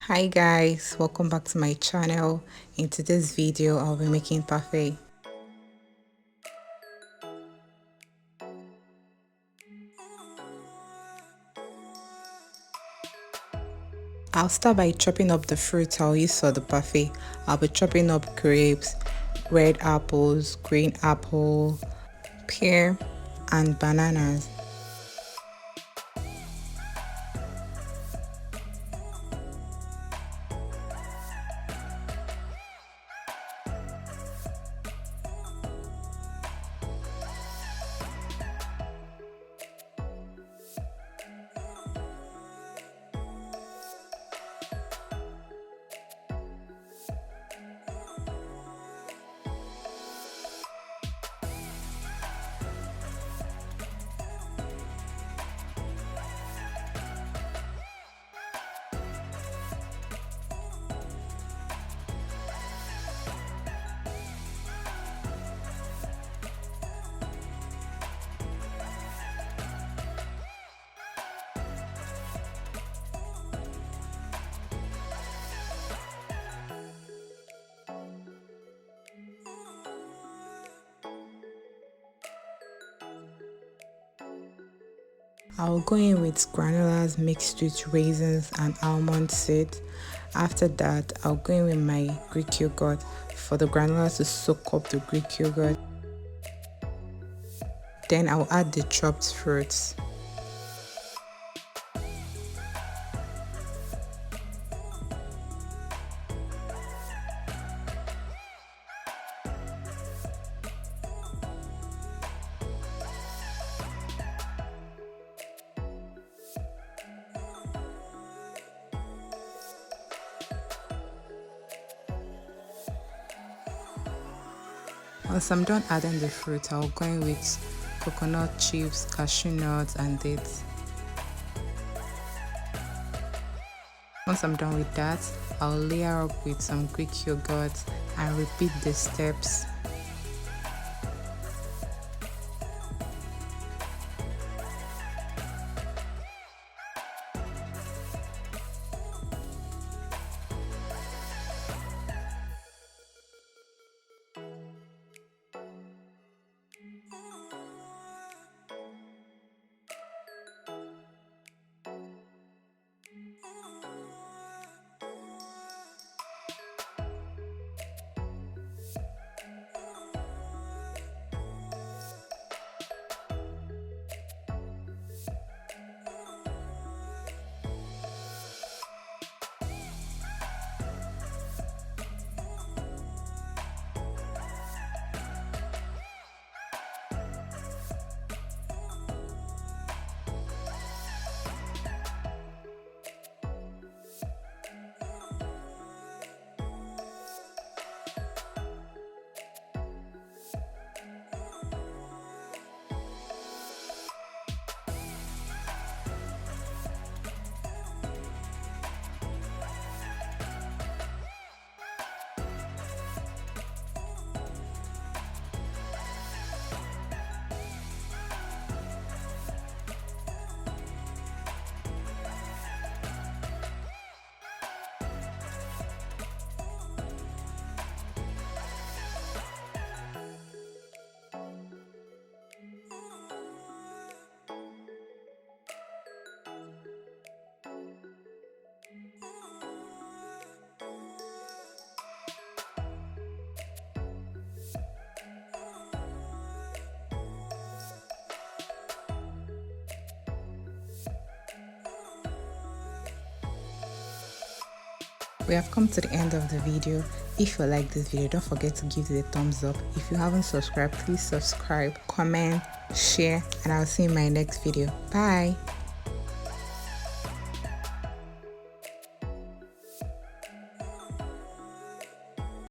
Hi guys, welcome back to my channel. In today's video I'll be making parfait. I'll start by chopping up the fruits I'll use for the parfait. I'll be chopping up grapes, red apples, green apple, pear and bananas. I'll go in with granolas mixed with raisins and almond seeds. After that, I'll go in with my Greek yogurt for the granolas to soak up the Greek yogurt. Then I'll add the chopped fruits. Once I'm done adding the fruit, I'll go in with coconut chips, cashew nuts and dates. Once I'm done with that, I'll layer up with some Greek yogurt and repeat the steps. We have come to the end of the video. If you like this video, don't forget to give it a thumbs up. If you haven't subscribed, please subscribe, comment, share, and I'll see you in my next video. Bye.